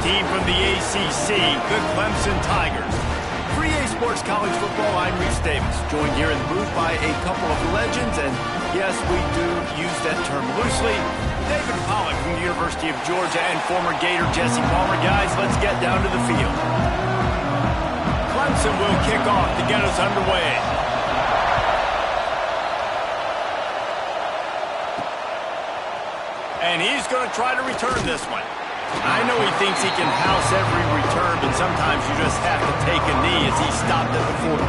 team from the ACC, the Clemson Tigers. For EA Sports College Football, I'm Reese Davis, joined here in the booth by a couple of legends, and yes, we do use that term loosely. David Pollack from the University of Georgia and former Gator Jesse Palmer. Guys, let's get down to the field. Clemson will kick off to get us underway. And he's going to try to return this one. I know he thinks he can house every return, but sometimes you just have to take a knee as he stopped at the 14.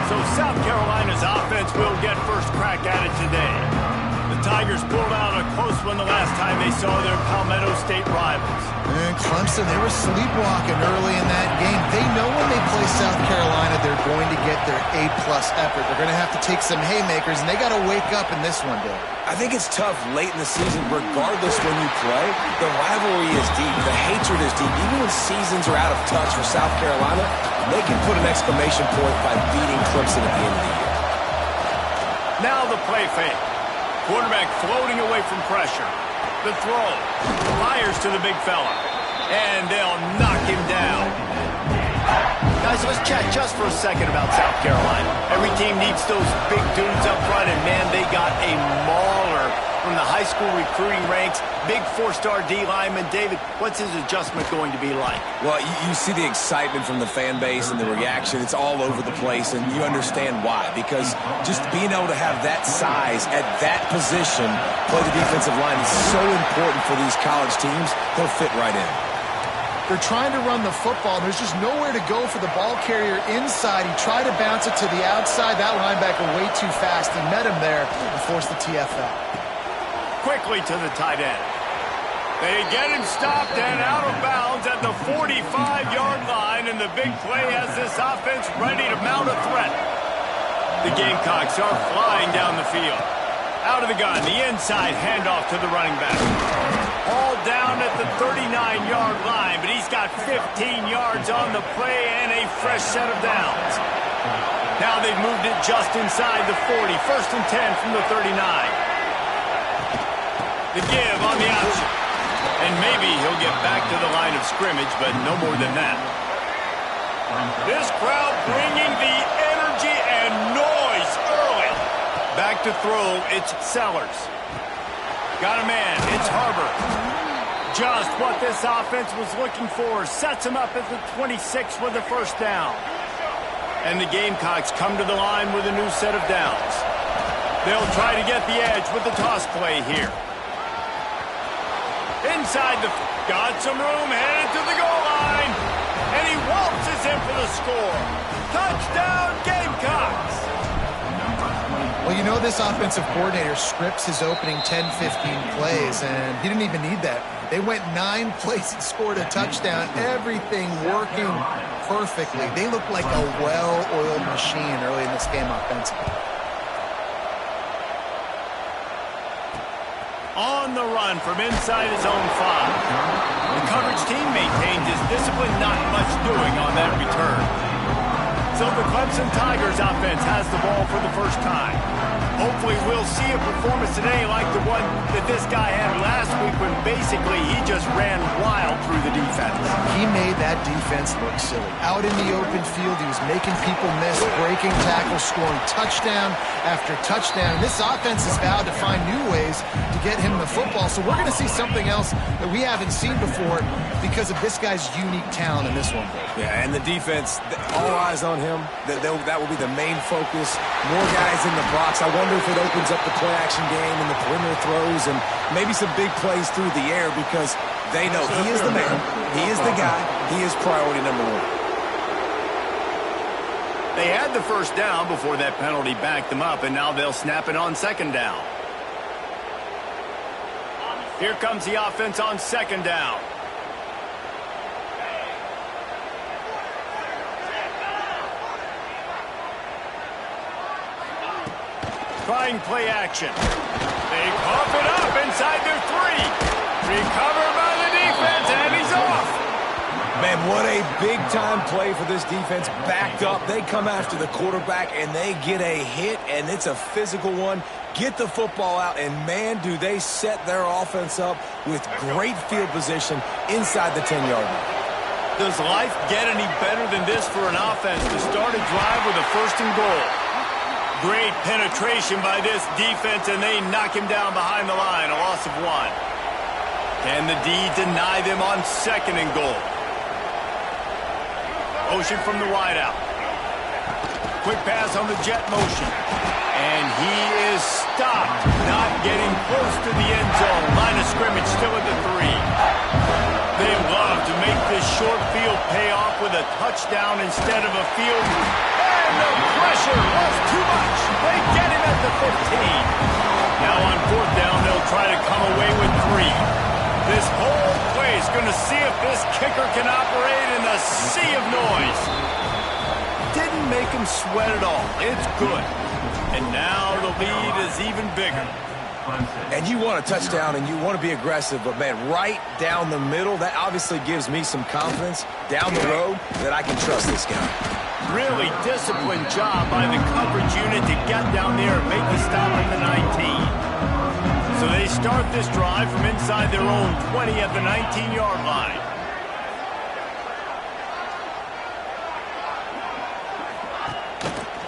So South Carolina's offense will get first crack at it today. The Tigers pulled out a close one the last time they saw their Palmetto State rivals. And Clemson, they were sleepwalking early in that game. They know when they play South Carolina, they're going to get their A-plus effort. They're going to have to take some haymakers, and they got to wake up in this one, Dave. I think it's tough late in the season, regardless when you play. The rivalry is deep. The hatred is deep. Even when seasons are out of touch for South Carolina, they can put an exclamation point by beating Clemson at the end of the year. Now the play fake. Quarterback floating away from pressure. The throw. Fires to the big fella. And they'll knock him down. Guys, let's chat just for a second about South Carolina. Every team needs those big dudes up front, and man, they got a mauler from the high school recruiting ranks. Big four-star D lineman. David, what's his adjustment going to be like? Well, you see the excitement from the fan base and the reaction. It's all over the place, and you understand why. Because just being able to have that size at that position, play the defensive line, is so important for these college teams. They'll fit right in. They're trying to run the football. There's just nowhere to go for the ball carrier inside. He tried to bounce it to the outside. That linebacker way too fast. He met him there and forced the TFL. Quickly to the tight end. They get him stopped and out of bounds at the 45-yard line, and the big play has this offense ready to mount a threat. The Gamecocks are flying down the field. Out of the gun, the inside handoff to the running back. All down at the 39-yard line, but he's got 15 yards on the play and a fresh set of downs. Now they've moved it just inside the 40. First and 10 from the 39. The give on the option. And maybe he'll get back to the line of scrimmage, but no more than that. This crowd bringing the energy and noise early. Back to throw, it's Sellers. Got a man, it's Harbor. Just what this offense was looking for. Sets him up at the 26 for the first down. And the Gamecocks come to the line with a new set of downs. They'll try to get the edge with the toss play here. Inside the... Got some room, headed to the goal line. And he waltzes in for the score. Touchdown, Gamecocks! Well, you know this offensive coordinator scripts his opening 10, 15 plays, and he didn't even need that. They went 9 plays and scored a touchdown. Everything working perfectly. They look like a well-oiled machine early in this game offensively. On the run from inside his own 5. The coverage team maintains his discipline, not much doing on that return. So the Clemson Tigers offense has the ball for the first time. Hopefully we'll see a performance today like the one that this guy had last week when basically he just ran wild through the defense. He made that defense look silly. Out in the open field, he was making people miss, breaking tackles, scoring touchdown after touchdown. This offense has vowed to find new ways to get him the football, so we're going to see something else that we haven't seen before because of this guy's unique talent in this one. Yeah, and the defense, all eyes on him. That will be the main focus. More guys in the box. I wonder if it opens up the play-action game and the perimeter throws and maybe some big plays through the air because they know he is the man, he is the guy, he is priority number 1. They had the first down before that penalty backed them up, and now they'll snap it on second down. Here comes the offense on second down. Trying play action. They pump it up inside their 3. Recovered by the defense, and he's off. Man, What a big-time play for this defense. Backed up, they come after the quarterback, and they get a hit, and it's a physical one. Get the football out, and man, do they set their offense up with great field position inside the 10-yard line. Does life get any better than this for an offense to start a drive with a 1st and goal? Great penetration by this defense, and they knock him down behind the line, a loss of 1. Can the D deny them on 2nd and goal? Motion from the wideout. Quick pass on the jet motion. And he is stopped, not getting close to the end zone. Line of scrimmage still at the 3. They love to make this short field pay off with a touchdown instead of a field. And the pressure was too much. They get him at the 15. Now on 4th down, they'll try to come away with 3. This whole play is going to see if this kicker can operate in the sea of noise. Didn't make him sweat at all. It's good. And now the lead is even bigger. And you want a touchdown and you want to be aggressive, but man, right down the middle, that obviously gives me some confidence down the road that I can trust this guy. Really disciplined job by the coverage unit to get down there and make the stop at the 19. So they start this drive from inside their own 20 at the 19-yard line.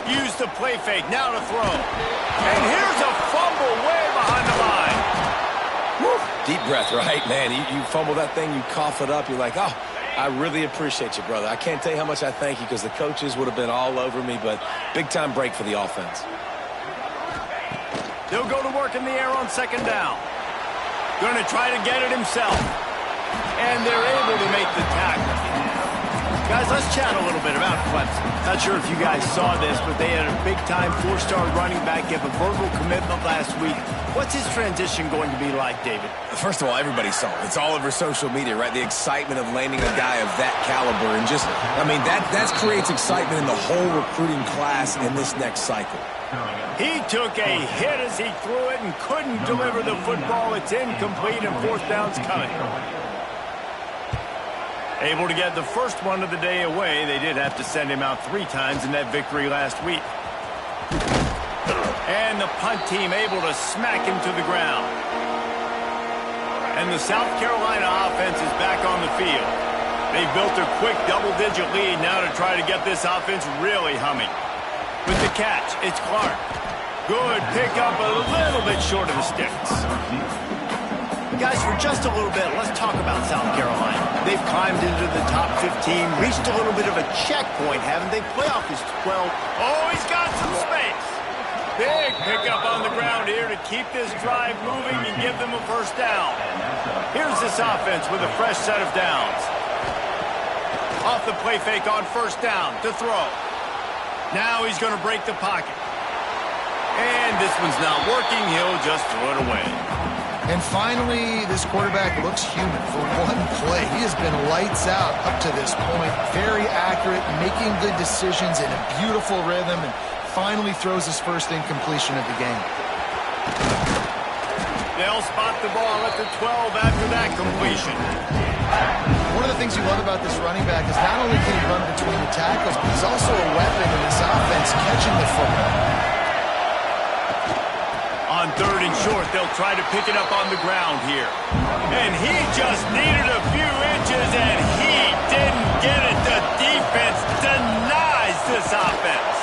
Use the play fake, now to throw. And here's a fumble way behind the line. Woo. Deep breath, right? Man, you fumble that thing, you cough it up, you're like, oh, I really appreciate you, brother. I can't tell you how much I thank you because the coaches would have been all over me, but big-time break for the offense. They'll go to work in the air on 2nd down. Going to try to get it himself. And they're able to make the tackle. Guys, let's chat a little bit about Clemson. Not sure if you guys saw this, but they had a big-time 4-star running back give a verbal commitment last week. What's his transition going to be like, David? First of all, everybody saw it. It's all over social media, right? The excitement of landing a guy of that caliber. And just, I mean, that creates excitement in the whole recruiting class in this next cycle. He took a hit as he threw it and couldn't deliver the football. It's incomplete and 4th down's coming. Able to get the first one of the day away. They did have to send him out 3 times in that victory last week. And the punt team able to smack him to the ground. And the South Carolina offense is back on the field. They built a quick double-digit lead now to try to get this offense really humming. With the catch, it's Clark. Good pickup, a little bit short of the sticks. Guys, for just a little bit, let's talk about South Carolina. They've climbed into the top 15, reached a little bit of a checkpoint, haven't they? Playoff is 12. Oh, he's got some space. Big pickup on the ground here to keep this drive moving and give them a 1st down. Here's this offense with a fresh set of downs. Off the play fake on 1st down to throw. Now he's going to break the pocket. And this one's not working. He'll just throw it away. And finally, this quarterback looks human for one play. He has been lights out up to this point. Very accurate, making good decisions in a beautiful rhythm, and finally throws his first incompletion of the game. They'll spot the ball at the 12 after that completion. One of the things you love about this running back is not only can he run between the tackles, but he's also a weapon in this offense catching the football. On 3rd and short, they'll try to pick it up on the ground here. And he just needed a few inches, and he didn't get it. The defense denies this offense.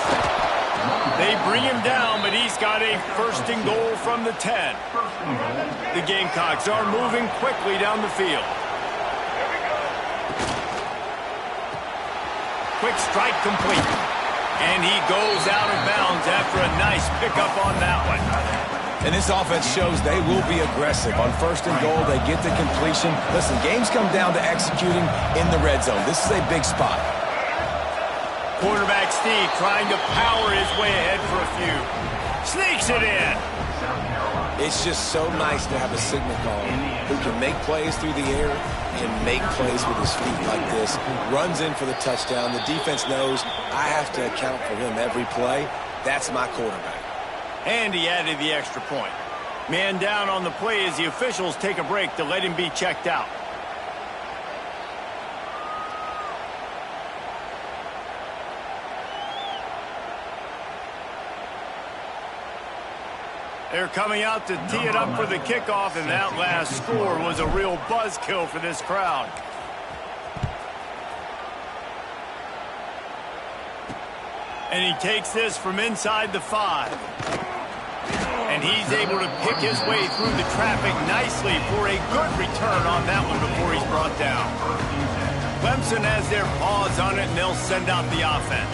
They bring him down, but he's got a 1st and goal from the 10. The Gamecocks are moving quickly down the field. Quick strike complete. And he goes out of bounds after a nice pickup on that one. And this offense shows they will be aggressive. On 1st and goal, they get the completion. Listen, games come down to executing in the red zone. This is a big spot. Quarterback Steve trying to power his way ahead for a few. Sneaks it in. It's just so nice to have a signal caller who can make plays through the air and make plays with his feet like this. Runs in for the touchdown. The defense knows I have to account for him every play. That's my quarterback. And he added the extra point. Man down on the play as the officials take a break to let him be checked out. They're coming out to tee it up for the kickoff, and that last score was a real buzzkill for this crowd. And he takes this from inside the 5. And he's able to pick his way through the traffic nicely for a good return on that one before he's brought down. Clemson has their paws on it, and they'll send out the offense.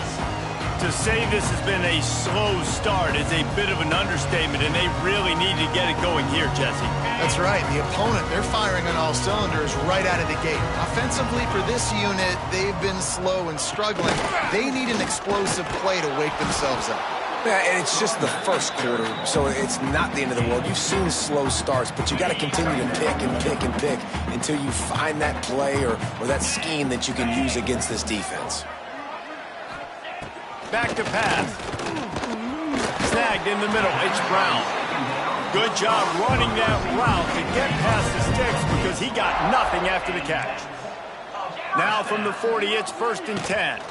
To say this has been a slow start is a bit of an understatement, and they really need to get it going here, Jesse. That's right. The opponent, they're firing on all cylinders right out of the gate. Offensively for this unit, they've been slow and struggling. They need an explosive play to wake themselves up. Yeah, and it's just the first quarter, so it's not the end of the world. You've seen slow starts, but you got to continue to pick and pick and pick until you find that play or that scheme that you can use against this defense. Back to pass. Snagged in the middle. It's Brown. Good job running that route to get past the sticks because he got nothing after the catch. Now from the 40, it's 1st and 10.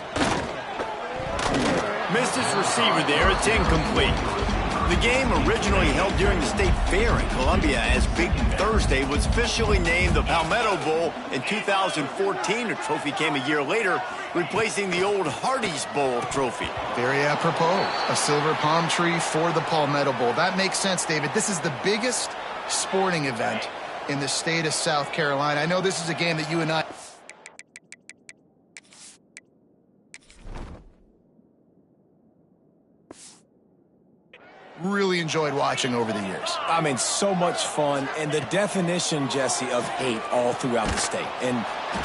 Missed his receiver there. It's incomplete. The game, originally held during the State Fair in Columbia as Big Thursday, was officially named the Palmetto Bowl in 2014. The trophy came a year later, replacing the old Hardee's Bowl trophy. Very apropos. A silver palm tree for the Palmetto Bowl. That makes sense, David. This is the biggest sporting event in the state of South Carolina. I know this is a game that you and I... really enjoyed watching over the years. I mean, so much fun, and the definition, Jesse, of hate all throughout the state. And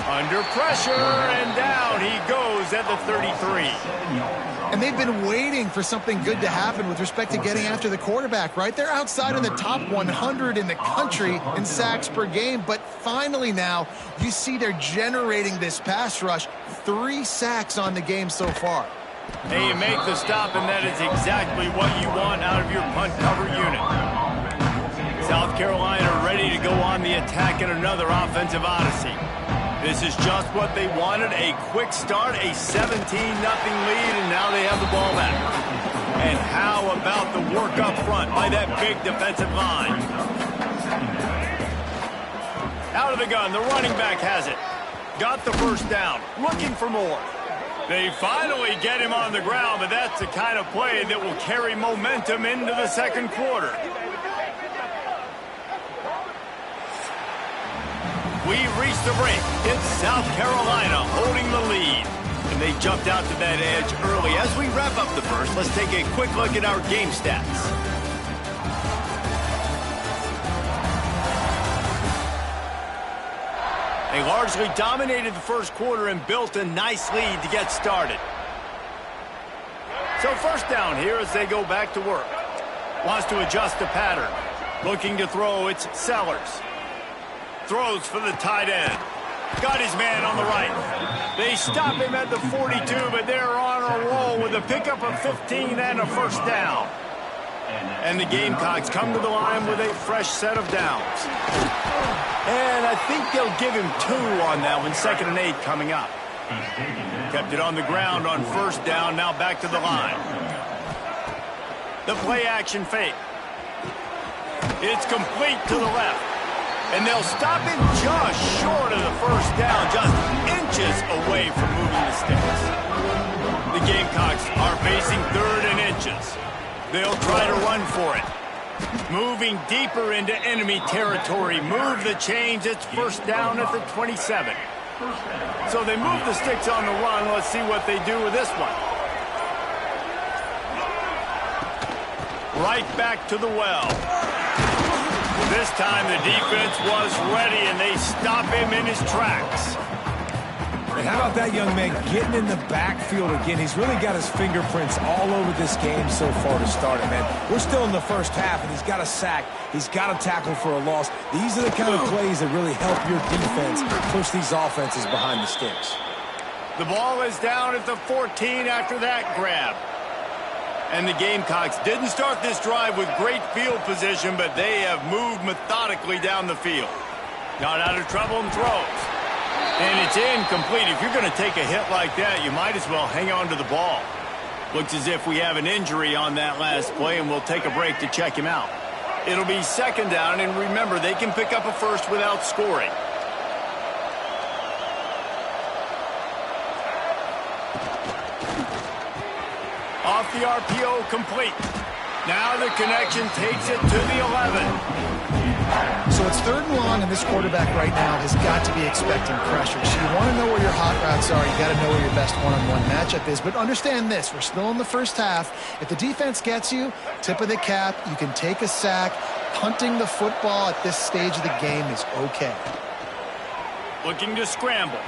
under pressure, and down he goes at the 33. And they've been waiting for something good to happen with respect to getting after the quarterback, right? They're outside of the top 100 in the country in sacks per game, but finally now you see they're generating this pass rush. 3 sacks on the game so far. Hey, you make the stop, and that is exactly what you want out of your punt cover unit. South Carolina ready to go on the attack in another offensive odyssey. This is just what they wanted, a quick start, a 17-0 lead, and now they have the ball back. And how about the work up front by that big defensive line? Out of the gun, the running back has it. Got the first down, looking for more. They finally get him on the ground, but that's the kind of play that will carry momentum into the second quarter. We reach the break. It's South Carolina holding the lead. And they jumped out to that edge early. As we wrap up the first, let's take a quick look at our game stats. They largely dominated the first quarter and built a nice lead to get started. So first down here as they go back to work. Wants to adjust the pattern. Looking to throw, it's Sellers. Throws for the tight end. Got his man on the right. They stop him at the 42, but they're on a roll with a pickup of 15 and a first down. And the Gamecocks come to the line with a fresh set of downs. And I think they'll give him 2 on that one. 2nd and 8 coming up. Kept it on the ground on first down. Now back to the line. The play action fake. It's complete to the left. And they'll stop him just short of the first down. Just inches away from moving the sticks. The Gamecocks are facing 3rd and inches. They'll try to run for it. Moving deeper into enemy territory. Move the chains. It's first down at the 27. So they move the sticks on the run. Let's see what they do with this one. Right back to the well. This time the defense was ready, and they stop him in his tracks. And how about that young man getting in the backfield again? He's really got his fingerprints all over this game so far to start it, man. We're still in the first half, and he's got a sack. He's got a tackle for a loss. These are the kind of plays that really help your defense push these offenses behind the sticks. The ball is down at the 14 after that grab. And the Gamecocks didn't start this drive with great field position, but they have moved methodically down the field. Got out of trouble and throws. And it's incomplete. If you're going to take a hit like that, you might as well hang on to the ball. Looks as if we have an injury on that last play, and we'll take a break to check him out. It'll be second down, and remember, they can pick up a first without scoring. Off the RPO, complete. Now the connection takes it to the 11. So it's third and long, and this quarterback right now has got to be expecting pressure. So you want to know where your hot routes are. You got to know where your best one-on-one matchup is. But understand this, we're still in the first half. If the defense gets you, tip of the cap, you can take a sack. Punting the football at this stage of the game is okay. Looking to scramble.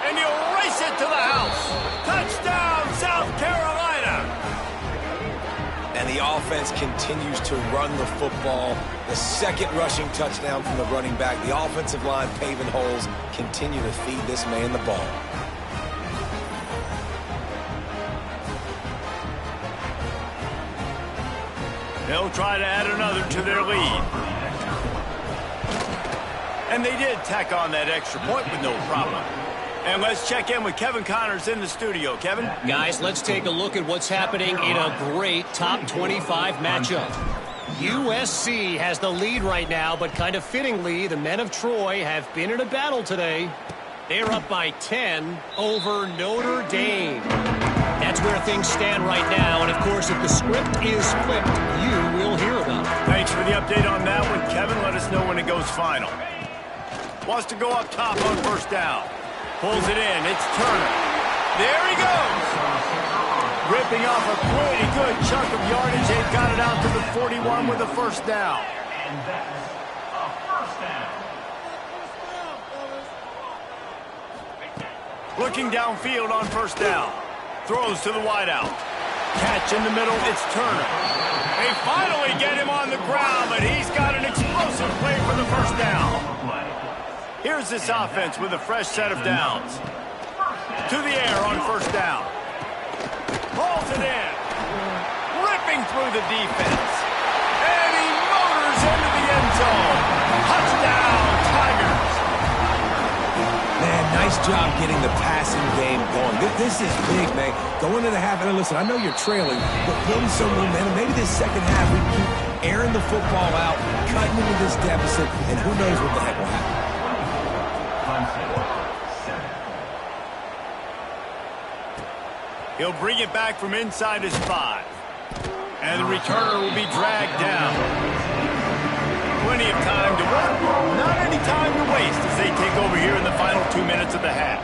And he'll race it to the house. Touchdown, South Carolina. And the offense continues to run the football. The second rushing touchdown from the running back. The offensive line paving holes. Continue to feed this man the ball. They'll try to add another to their lead. And they did tack on that extra point with no problem. And let's check in with Kevin Connors in the studio. Kevin? Guys, let's take a look at what's happening in a great top 25 matchup. USC has the lead right now, but kind of fittingly, the men of Troy have been in a battle today. They're up by 10 over Notre Dame. That's where things stand right now, and of course, if the script is flipped, you will hear about it. Thanks for the update on that one, Kevin. Let us know when it goes final. Wants to go up top on first down. Pulls it in. It's Turner. There he goes. Ripping off a pretty good chunk of yardage. They've got it out to the 41 with a first down. Looking downfield on first down. Throws to the wideout. Catch in the middle. It's Turner. They finally get him on the ground, but he's got an explosive play for the first down. Here's this offense with a fresh set of downs. To the air on first down. Pulls it in. Ripping through the defense. And he motors into the end zone. Touchdown, Tigers. Man, nice job getting the passing game going. This is big, man. Going into the half, and listen, I know you're trailing, but building some momentum. Maybe this second half we can keep airing the football out, cutting into this deficit, and who knows what the heck will happen. He'll bring it back from inside his 5. And the returner will be dragged down. Plenty of time to work, not any time to waste as they take over here in the final 2 minutes of the half.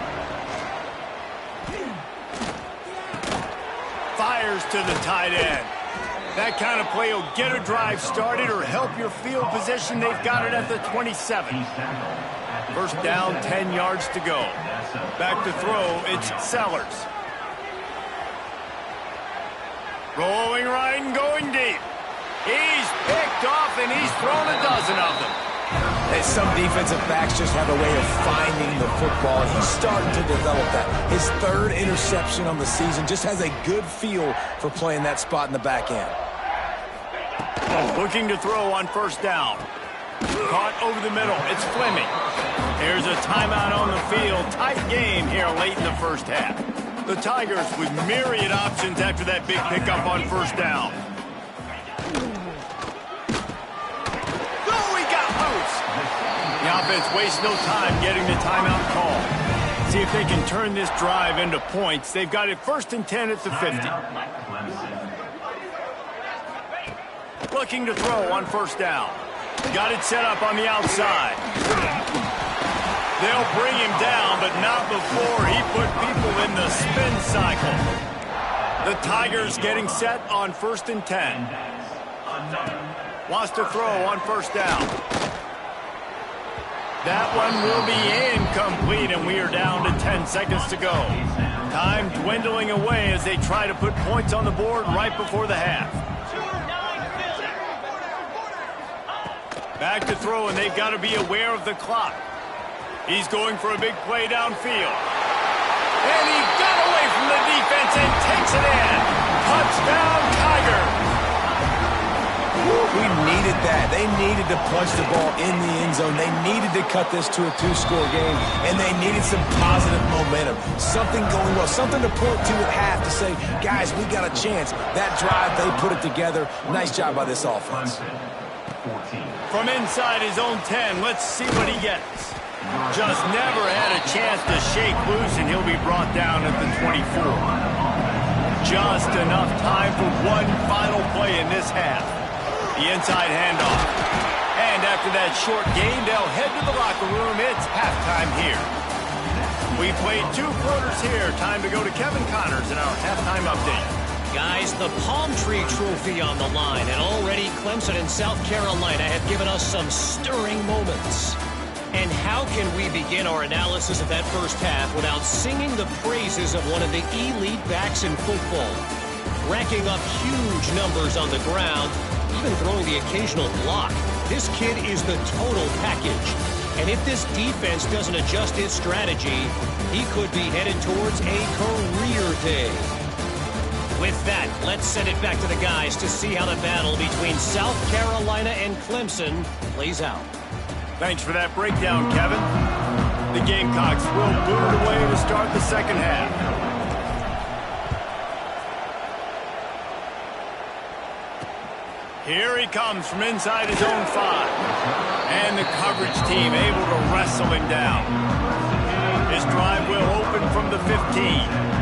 Fires to the tight end. That kind of play will get a drive started or help your field position. They've got it at the 27. First down, 10 yards to go. Back to throw, it's Sellers. Rolling right and going deep. He's picked off, and he's thrown a dozen of them. Hey, some defensive backs just have a way of finding the football, and he's starting to develop that. His third interception on the season, just has a good feel for playing that spot in the back end. Looking to throw on first down. Caught over the middle. It's Fleming. There's a timeout on the field. Tight game here late in the first half. The Tigers with myriad options after that big pickup on first down. Oh, he got loose. The offense wastes no time getting the timeout call. See if they can turn this drive into points. They've got it first and 10 at the 50. Looking to throw on first down. Got it set up on the outside. They'll bring him down, but not before he put people in the spin cycle. The Tigers getting set on first and 10. Wants to throw on first down. That one will be incomplete, and we are down to 10 seconds to go. Time dwindling away as they try to put points on the board right before the half. Back to throw, and they've got to be aware of the clock. He's going for a big play downfield. And he got away from the defense and takes it in. Touchdown, Tigers. We needed that. They needed to punch the ball in the end zone. They needed to cut this to a 2-score game, and they needed some positive momentum. Something going well, something to point to at half to say, guys, we got a chance. That drive, they put it together. Nice job by this offense. From inside his own 10, let's see what he gets. Just never had a chance to shake loose, and he'll be brought down at the 24. Just enough time for one final play in this half. The inside handoff. And after that short gain, they'll head to the locker room. It's halftime here. We played 2 quarters here. Time to go to Kevin Connors in our halftime update. Guys, the Palm Tree Trophy on the line, and already Clemson and South Carolina have given us some stirring moments. And how can we begin our analysis of that first half without singing the praises of one of the elite backs in football? Racking up huge numbers on the ground, even throwing the occasional block. This kid is the total package. And if this defense doesn't adjust its strategy, he could be headed towards a career day. With that, let's send it back to the guys to see how the battle between South Carolina and Clemson plays out. Thanks for that breakdown, Kevin. The Gamecocks will boot it away to start the second half. Here he comes from inside his own 5. And the coverage team able to wrestle him down. His drive will open from the 15.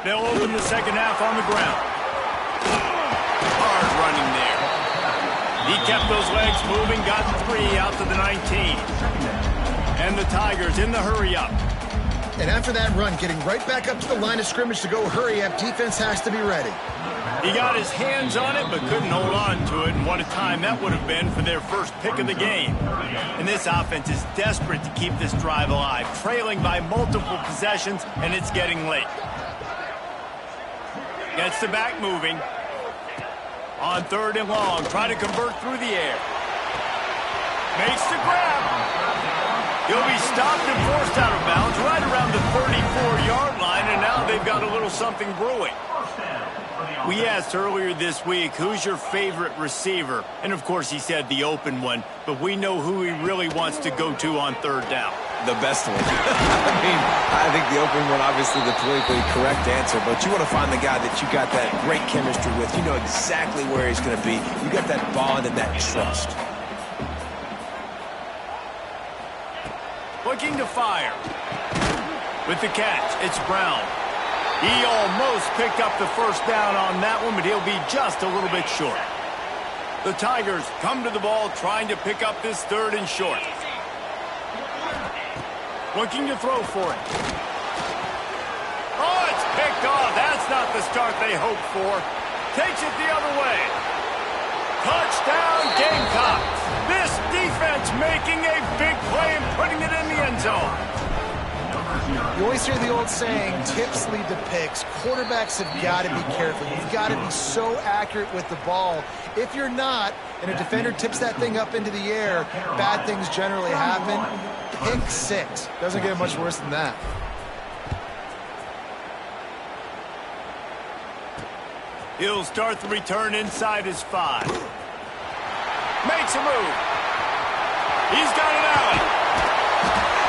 They'll open the second half on the ground. Hard running there. He kept those legs moving, got 3 out to the 19. And the Tigers in the hurry-up. And after that run, getting right back up to the line of scrimmage to go hurry-up, defense has to be ready. He got his hands on it, but couldn't hold on to it. And what a time that would have been for their first pick of the game. And this offense is desperate to keep this drive alive, trailing by multiple possessions, and it's getting late. Gets the back moving. On 3rd and long, try to convert through the air. Makes the grab. He'll be stopped and forced out of bounds right around the 34-yard line, and now they've got a little something brewing. We asked earlier this week, who's your favorite receiver? And, of course, he said the open one, but we know who he really wants to go to on 3rd down. The best one. I think the open one, obviously the politically correct answer, but you want to find the guy that you got that great chemistry with. You know exactly where he's going to be. You got that bond and that trust. Looking to fire. With the catch, it's Brown. He almost picked up the first down on that one, but he'll be just a little bit short. The Tigers come to the ball trying to pick up this 3rd and short. Looking to throw for it. Oh, it's picked off. That's not the start they hoped for. Takes it the other way. Touchdown, Gamecocks. This defense making a big play and putting it in the end zone. You always hear the old saying, tips lead to picks. Quarterbacks have got to be careful. You've got to be so accurate with the ball. If you're not, and a defender tips that thing up into the air, bad things generally happen. Pick 6. Doesn't get much worse than that. He'll start the return inside his 5. Makes a move. He's got it out.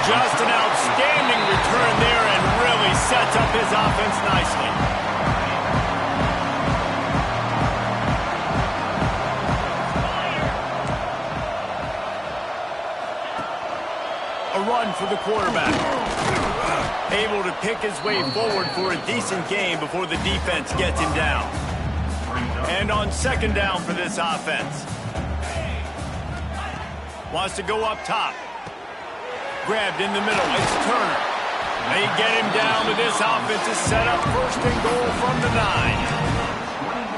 Just an outstanding return there and really sets up his offense nicely. A run for the quarterback. Able to pick his way forward for a decent gain before the defense gets him down. And on 2nd down for this offense. Wants to go up top. Grabbed in the middle. It's Turner. They get him down, but this offense is set up 1st and goal from the 9.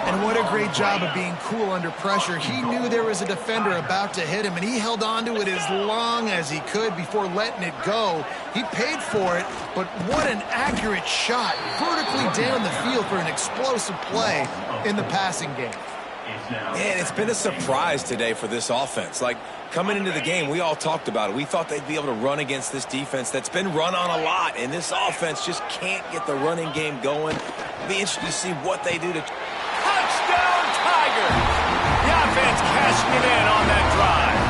And what a great job of being cool under pressure. He knew there was a defender about to hit him, and he held on to it as long as he could before letting it go. He paid for it, but what an accurate shot. Vertically down the field for an explosive play in the passing game. Man, it's been a surprise today for this offense. Like, coming into the game, we all talked about it. We thought they'd be able to run against this defense that's been run on a lot, and this offense just can't get the running game going. Be interested to see what they do to... Touchdown, Tigers! The offense cashing it in on that drive.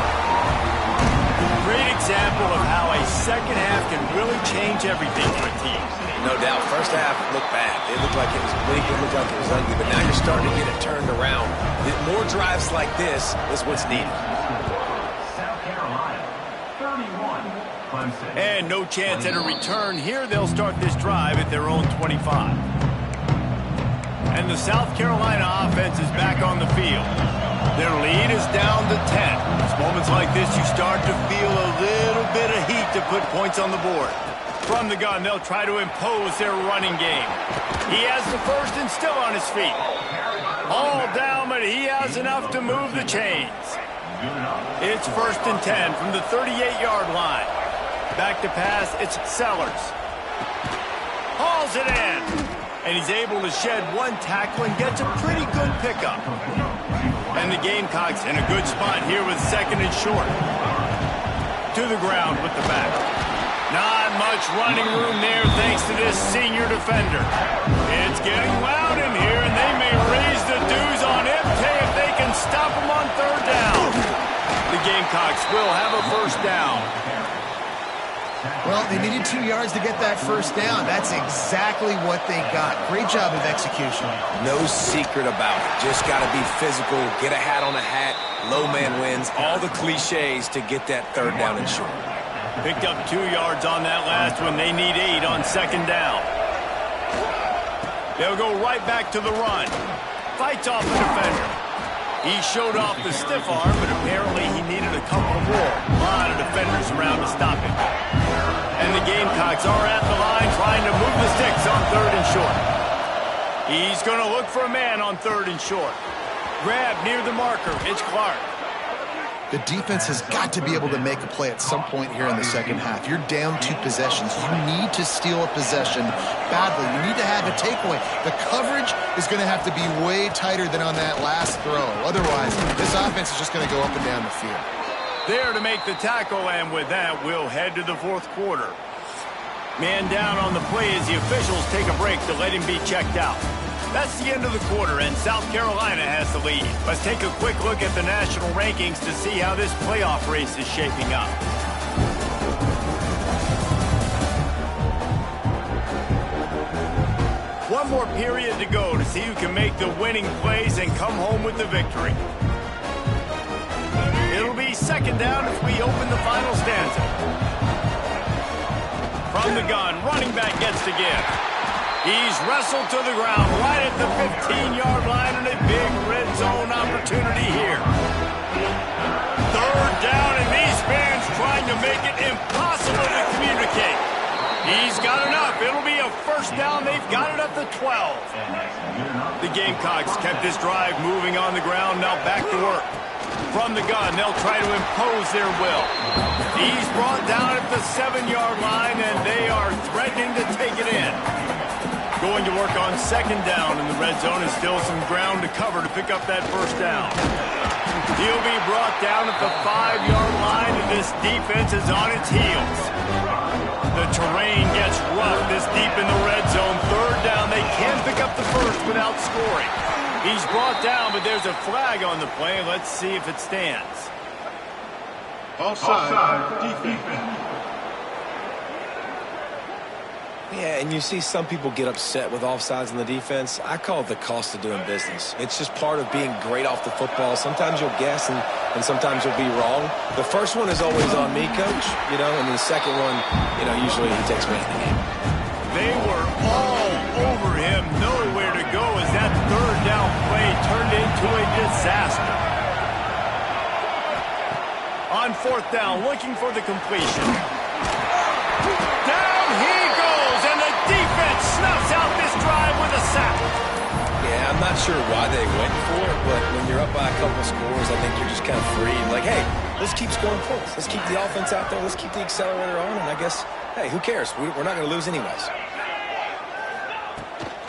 Great example of how a second half can really change everything for a team. No doubt. First half looked bad. It looked like it was bleak. It looked like it was ugly. But now you're starting to get it turned around. More drives like this is what's needed. And no chance at a return here. They'll start this drive at their own 25. And the South Carolina offense is back on the field. Their lead is down to 10. It's moments like this you start to feel a little bit of heat to put points on the board. From the gun, they'll try to impose their running game. He has the first and still on his feet. All down, but he has enough to move the chains. It's 1st and 10 from the 38-yard line. Back to pass, it's Sellers. Hauls it in. And he's able to shed one tackle and gets a pretty good pickup. And the Gamecocks in a good spot here with 2nd and short. To the ground with the back. Not much running room there thanks to this senior defender. It's getting loud in here, and they may raise the dues on MK if they can stop him on 3rd down. The Gamecocks will have a 1st down. Well, they needed 2 yards to get that 1st down. That's exactly what they got. Great job of execution. No secret about it. Just got to be physical, get a hat on a hat, low man wins, all the cliches to get that 3rd down and short. Picked up 2 yards on that last one. They need 8 on 2nd down. They'll go right back to the run. Fights off the defender. He showed off the stiff arm, but apparently he needed a couple more. A lot of defenders around to stop him. And the Gamecocks are at the line trying to move the sticks on 3rd and short. He's going to look for a man on 3rd and short. Grab near the marker. It's Clark. The defense has got to be able to make a play at some point here in the second half. You're down 2 possessions. You need to steal a possession badly. You need to have a takeaway. The coverage is going to have to be way tighter than on that last throw. Otherwise, this offense is just going to go up and down the field. There to make the tackle, and with that, we'll head to the 4th quarter. Man down on the play as the officials take a break to let him be checked out. That's the end of the quarter, and South Carolina has the lead. Let's take a quick look at the national rankings to see how this playoff race is shaping up. One more period to go to see who can make the winning plays and come home with the victory. It'll be 2nd down as we open the final stanza. From the gun, running back gets to give. He's wrestled to the ground right at the 15-yard line and a big red zone opportunity here. 3rd down, and these fans trying to make it impossible to communicate. He's got enough. It'll be a 1st down. They've got it at the 12. The Gamecocks kept this drive moving on the ground. Now back to work. From the gun, they'll try to impose their will. He's brought down at the 7-yard line, and they are threatening to take it in. Going to work on 2nd down in the red zone, and still some ground to cover to pick up that 1st down. He'll be brought down at the 5-yard line, and this defense is on its heels. The terrain gets rough this deep in the red zone. 3rd down, they can pick up the 1st without scoring. He's brought down, but there's a flag on the play. Let's see if it stands. Offside, defense. Yeah, and you see some people get upset with offsides in the defense. I call it the cost of doing business. It's just part of being great off the football. Sometimes you'll guess, and sometimes you'll be wrong. The first one is always on me, Coach, and the second one, usually he takes me out of the game. They were all over him, nowhere to go as that 3rd down play turned into a disaster. On 4th down, looking for the completion. Down he goes, and the defense snuffs out this drive with a sack. Yeah, I'm not sure why they went for it, but when you're up by a couple scores, I think you're just kind of free. Like, hey, let's keep scoring points. Let's keep the offense out there. Let's keep the accelerator on, and I guess, hey, who cares? We're not going to lose anyways.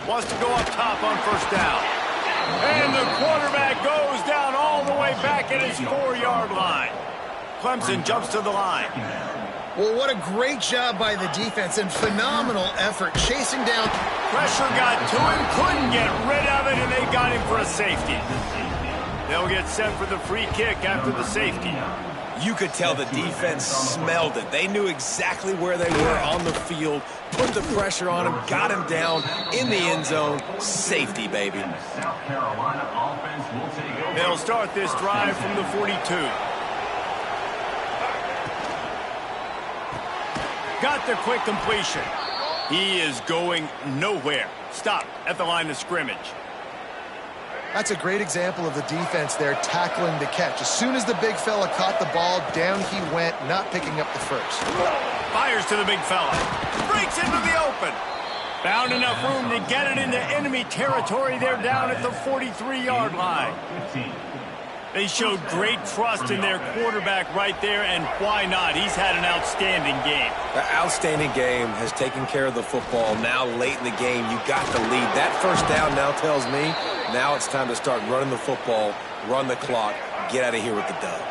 Wants to go up top on 1st down. And the quarterback goes down all the way back at his 4-yard line. Clemson jumps to the line. Well, what a great job by the defense and phenomenal effort chasing down. Pressure got to him, couldn't get rid of it, and they got him for a safety. They'll get set for the free kick after the safety. You could tell the defense smelled it. They knew exactly where they were on the field, put the pressure on him, got him down in the end zone. Safety, baby. They'll start this drive from the 42. Got the quick completion. He is going nowhere. Stop at the line of scrimmage. That's a great example of the defense there tackling the catch. As soon as the big fella caught the ball, down he went, not picking up the first. Fires to the big fella. Breaks into the open. Found enough room to get it into enemy territory. They're down at the 43-yard line. They showed great trust in their quarterback right there, and why not? He's had an outstanding game. The outstanding game has taken care of the football. Now, late in the game, you got the lead. That first down now tells me now it's time to start running the football, run the clock, get out of here with the dub.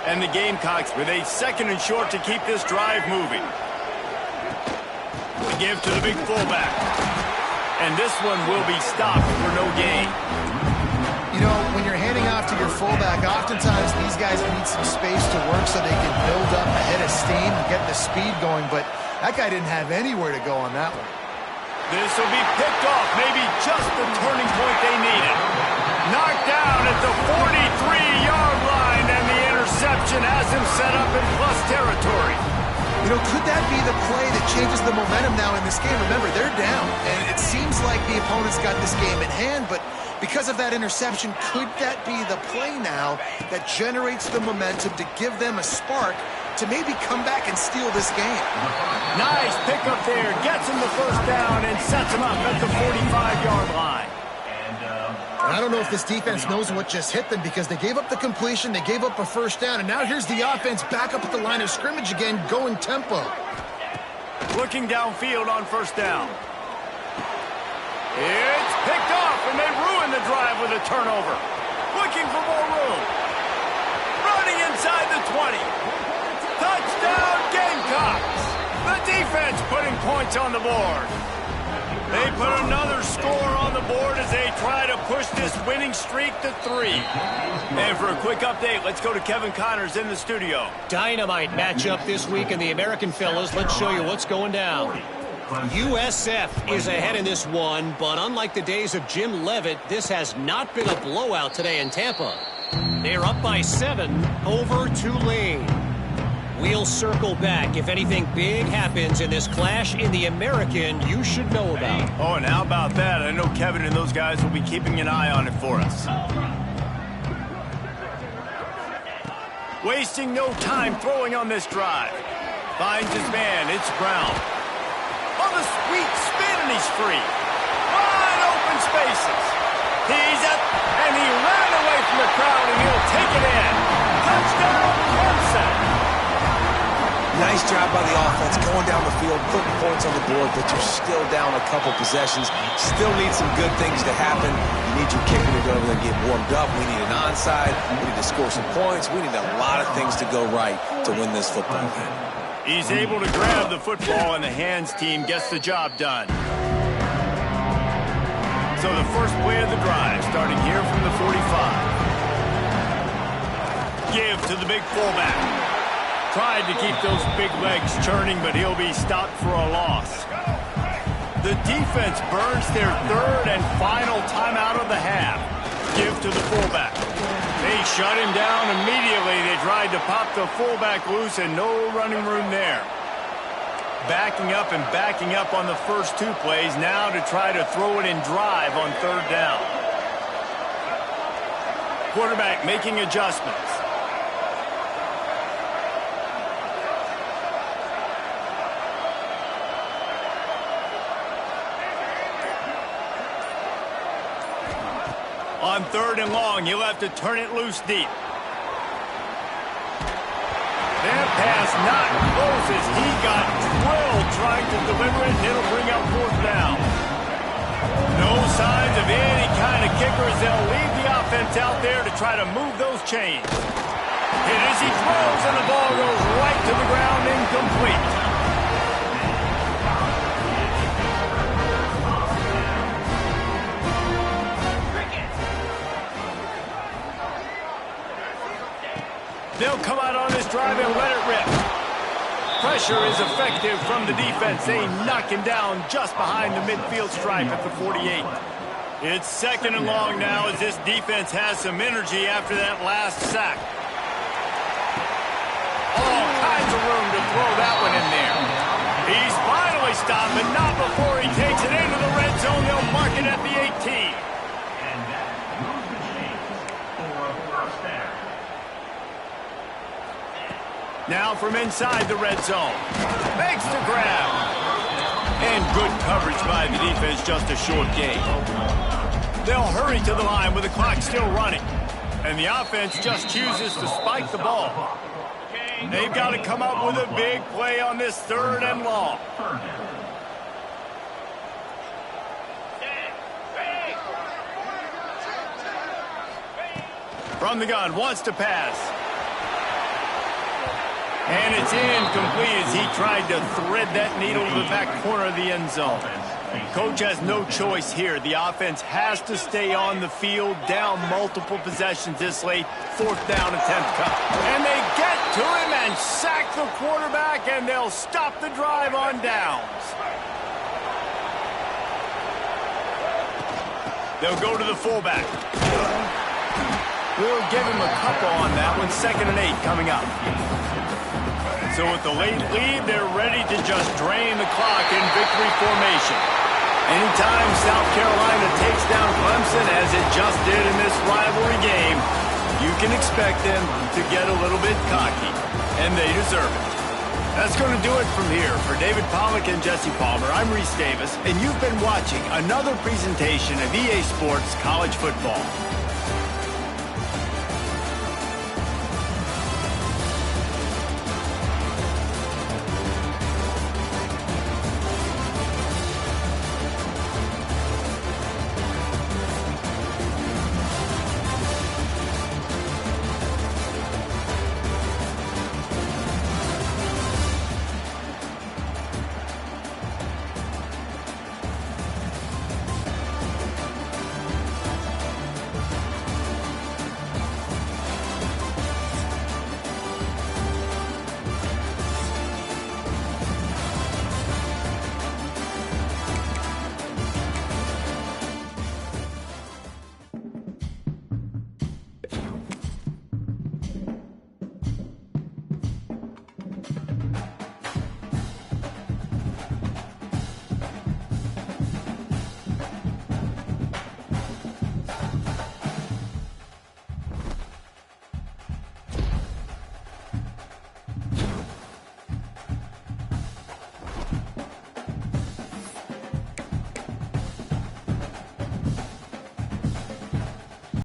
And the Gamecocks with a 2nd and short to keep this drive moving. The give to the big fullback. And this one will be stopped for no gain. You know, when you're handing off to your fullback, oftentimes these guys need some space to work so they can build up a head of steam and get the speed going, but that guy didn't have anywhere to go on that one. This will be picked off, maybe just the turning point they needed. Knocked down at the 43-yard line, and the interception has him set up in plus territory. You know, could that be the play that changes the momentum now in this game? Remember, they're down, and it seems like the opponent's got this game in hand, but because of that interception, could that be the play now that generates the momentum to give them a spark to maybe come back and steal this game? Nice pickup there. Gets him the first down and sets him up at the 45-yard line. And I don't know if this defense knows what just hit them because they gave up the completion, they gave up a first down, and now here's the offense back up at the line of scrimmage again, going tempo. Looking downfield on first down. It's picked off, and they ruin the drive with a turnover. Looking for more room. Running inside the 20. Touchdown, Gamecocks. The defense putting points on the board. They put another score on the board as they try to push this winning streak to 3. And for a quick update, let's go to Kevin Connors in the studio. Dynamite matchup this week in the American fellas. Let's show you what's going down. USF is ahead in this one, but unlike the days of Jim Leavitt, this has not been a blowout today in Tampa. They're up by 7 over Tulane. We'll circle back if anything big happens in this clash in the American you should know about. Oh, and how about that? I know Kevin and those guys will be keeping an eye on it for us. Wasting no time throwing on this drive. Finds his man. It's Brown. On the sweet spin, and he's free. Wide open spaces. He's up, and he ran away from the crowd, and he'll take it in. Touchdown, Clemson. Nice job by the offense going down the field, putting points on the board, but you're still down a couple possessions. Still need some good things to happen. You need your kicker to go over there and get warmed up. We need an onside. We need to score some points. We need a lot of things to go right to win this football game. He's able to grab the football, and the hands team gets the job done. So the first play of the drive, starting here from the 45. Give to the big fullback. Tried to keep those big legs churning, but he'll be stopped for a loss. The defense burns their 3rd and final timeout of the half. Give to the fullback. They shut him down immediately. They tried to pop the fullback loose, and no running room there. Backing up and backing up on the first 2 plays, now to try to throw it in drive on 3rd down. Quarterback making adjustments. On 3rd and long, he'll have to turn it loose deep. That pass not close as he got drilled trying to deliver it, and it'll bring up 4th down. No signs of any kind of kicker as they'll leave the offense out there to try to move those chains. Hit as he throws, and the ball goes right to the ground, incomplete. They'll come out on this drive and let it rip. Pressure is effective from the defense. They knock him down just behind the midfield stripe at the 48. It's 2nd and long now as this defense has some energy after that last sack. All kinds of room to throw that one in there. He's finally stopped, but not before he takes it into the red zone. They'll mark it at the 18. Now from inside the red zone. Makes the grab. And good coverage by the defense, just a short gain. They'll hurry to the line with the clock still running. And the offense just chooses to spike the ball. They've got to come up with a big play on this 3rd and long. From the gun, wants to pass. And it's incomplete as he tried to thread that needle to the back corner of the end zone. Coach has no choice here. The offense has to stay on the field, down multiple possessions this late. 4th down attempt come. And they get to him and sack the quarterback, and they'll stop the drive on downs. They'll go to the fullback. We'll give him a couple on that one. 2nd and 8 coming up. So with the late lead, they're ready to just drain the clock in victory formation. Anytime South Carolina takes down Clemson, as it just did in this rivalry game, you can expect them to get a little bit cocky, and they deserve it. That's going to do it from here. For David Pollack and Jesse Palmer, I'm Reese Davis, and you've been watching another presentation of EA Sports College Football.